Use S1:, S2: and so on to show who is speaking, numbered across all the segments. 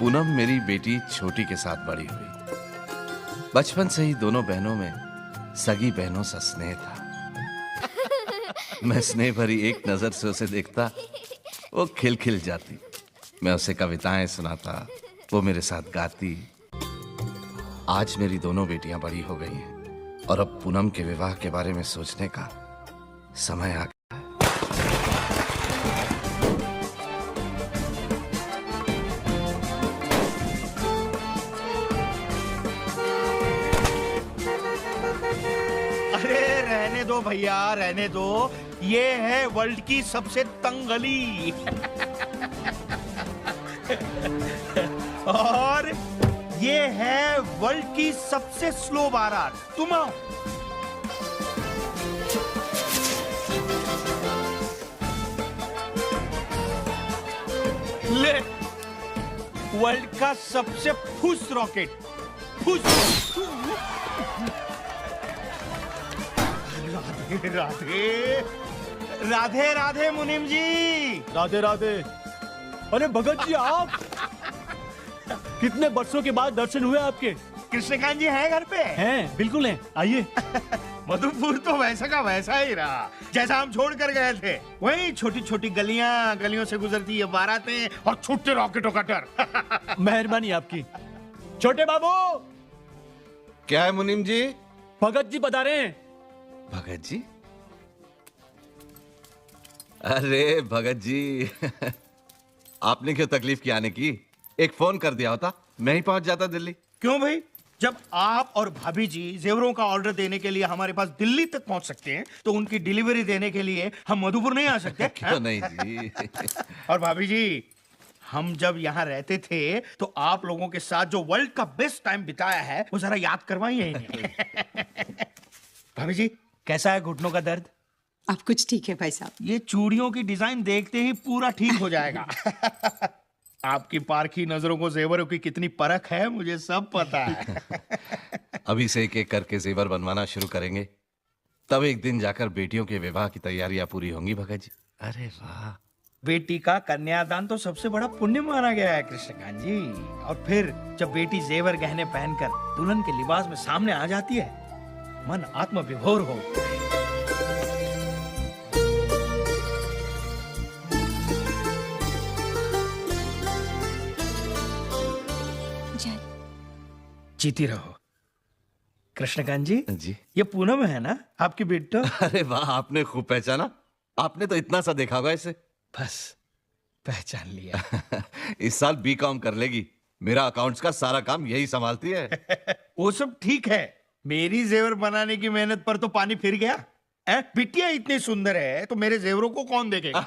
S1: पूनम मेरी बेटी छोटी के साथ बड़ी हुई। बचपन से ही दोनों बहनों में सगी बहनों सा स्नेह था। मैं स्नेह भरी एक नजर से उसे देखता, वो खिल खिल जाती। मैं उसे कविताएं सुनाता, वो मेरे साथ गाती। आज मेरी दोनों बेटियां बड़ी हो गई हैं और अब पूनम के विवाह के बारे में सोचने का समय आ गया।
S2: रहने दो भैया, रहने दो। ये है वर्ल्ड की सबसे तंग गली। और ये है वर्ल्ड की सबसे स्लो बारात। तुम आओ। ले, वर्ल्ड का सबसे फुस रॉकेट। फुस। राधे राधे राधे राधे मुनीम जी।
S3: राधे राधे। अरे भगत जी, आप कितने वर्षों के बाद दर्शन हुए आपके।
S2: कृष्णकांत जी हैं घर पे?
S3: हैं, बिल्कुल हैं, आइए।
S2: मधुपुर तो वैसा का वैसा ही रहा जैसा हम छोड़ कर गए थे। वही छोटी छोटी गलियां, गलियों से गुजरती ये बारातें और छुट्टे रॉकेटों का डर।
S3: मेहरबानी आपकी। छोटे बाबू।
S1: क्या है मुनीम जी?
S3: भगत जी बता रहे हैं।
S1: भगत जी? अरे भगत जी, आपने क्यों तकलीफ की आने की? एक फोन कर दिया होता, मैं ही पहुंच जाता दिल्ली।
S2: क्यों भाई? जब आप और भाभी जी जेवरों का ऑर्डर देने के लिए हमारे पास दिल्ली तक पहुंच सकते हैं, तो उनकी डिलीवरी देने के लिए हम मधुपुर नहीं आ सकते?
S1: क्यों नहीं जी?
S2: और भाभी जी, हम जब यहाँ रहते थे तो आप लोगों के साथ जो वर्ल्ड का बेस्ट टाइम बिताया है वो जरा याद करवाइए। भाभी जी, कैसा है घुटनों का दर्द?
S4: अब कुछ ठीक है भाई साहब।
S2: ये चूड़ियों की डिजाइन देखते ही पूरा ठीक हो जाएगा। आपकी पारखी नजरों को जेवरों की कितनी परख है मुझे सब पता है।
S1: अभी से एक एक करके जेवर बनवाना शुरू करेंगे, तब एक दिन जाकर बेटियों के विवाह की तैयारियां पूरी होंगी। भगत जी, अरे वाह।
S2: बेटी का कन्यादान तो सबसे बड़ा पुण्य माना गया है कृष्णकांत जी। और फिर जब बेटी जेवर गहने पहनकर दुल्हन के लिबास में सामने आ जाती है, मन आत्म विभोर हो। जीती रहो। कृष्णकांत जी,
S1: जी,
S2: ये पूनम है ना आपकी बेटी?
S1: अरे वाह, आपने खूब पहचाना। आपने तो इतना सा देखा होगा इसे।
S2: बस पहचान लिया।
S1: इस साल बीकॉम कर लेगी। मेरा अकाउंट्स का सारा काम यही संभालती है।
S2: वो सब ठीक है, मेरी जेवर बनाने की मेहनत पर तो पानी फिर गया। बिटिया इतनी सुंदर है तो मेरे जेवरों को कौन देखेगा?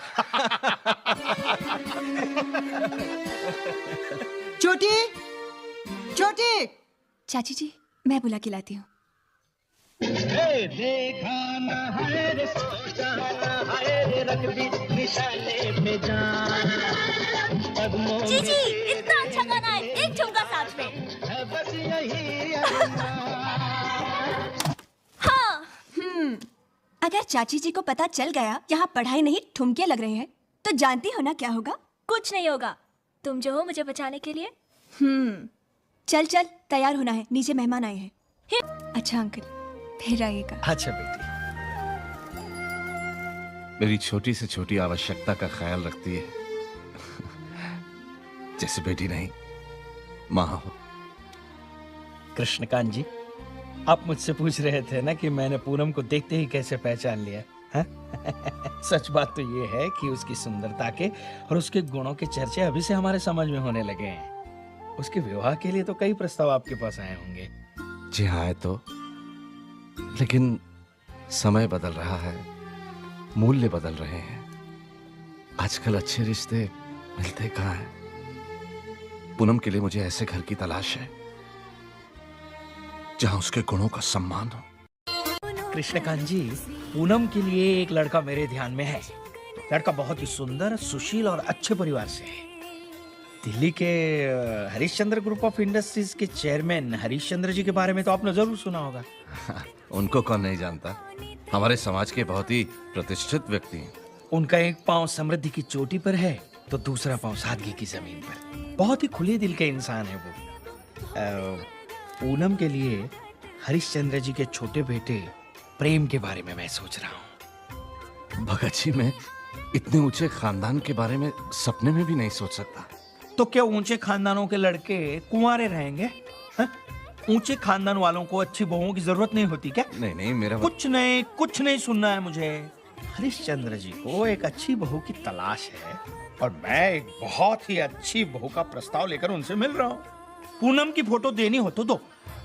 S4: छोटी, छोटी।
S5: चाची जी, मैं बुला के लाती हूँ।
S6: जी जी, इतना अच्छा गाना है, एक ठुमका साथ में।
S5: हाँ, अगर चाची जी को पता चल गया यहाँ पढ़ाई नहीं ठुमके लग रहे हैं, तो जानती हो ना क्या होगा?
S6: कुछ नहीं होगा, तुम जो हो मुझे बचाने के लिए।
S5: चल चल, तैयार होना है, नीचे मेहमान आए हैं। अच्छा अंकल, फिर आइएगा।
S2: अच्छा बेटी।
S1: मेरी छोटी से छोटी आवश्यकता का ख्याल रखती है, जैसे बेटी नहीं माँ हो।
S2: कृष्णकांत जी, आप मुझसे पूछ रहे थे ना कि मैंने पूनम को देखते ही कैसे पहचान लिया है? सच बात तो ये है कि उसकी सुंदरता के और उसके गुणों के चर्चे अभी से हमारे समझ में होने लगे हैं। उसके विवाह के लिए तो कई प्रस्ताव आपके पास आए होंगे।
S1: जी हाँ, है तो, लेकिन समय बदल रहा है, मूल्य बदल रहे हैं। आजकल अच्छे रिश्ते मिलते कहाँ हैं? पूनम के लिए मुझे ऐसे घर की तलाश है जहां उसके गुणों का सम्मान हो।
S2: कृष्णकांत जी, पूनम के लिए एक लड़का मेरे ध्यान में है। लड़का बहुत ही सुंदर, सुशील और अच्छे परिवार से है। दिल्ली के हरिश्चंद्र ग्रुप ऑफ इंडस्ट्रीज के चेयरमैन हरिश्चंद्र जी के बारे में तो आपने जरूर सुना होगा।
S1: उनको कौन नहीं जानता, हमारे समाज के बहुत ही प्रतिष्ठित व्यक्ति हैं।
S2: उनका एक पांव समृद्धि की चोटी पर है तो दूसरा पांव सादगी की जमीन पर। बहुत ही खुले दिल के इंसान है वो। पूनम के लिए हरिश्चंद्र जी के छोटे बेटे प्रेम के बारे में मैं सोच रहा हूँ।
S1: भगत जी, मैं इतने ऊंचे खानदान के बारे में सपने में भी नहीं सोच सकता।
S2: तो क्या ऊंचे खानदानों के लड़के कुंवारे रहेंगे? हैं? ऊंचे खानदान वालों को अच्छी बहुओं की जरूरत नहीं होती क्या?
S1: नहीं, मेरा
S2: कुछ नहीं सुनना है मुझे। हरिश्चंद्र जी को एक अच्छी बहू की तलाश है और मैं एक बहुत ही अच्छी बहू का प्रस्ताव लेकर उनसे मिल रहा हूँ। पूनम की फोटो देनी हो तो दो,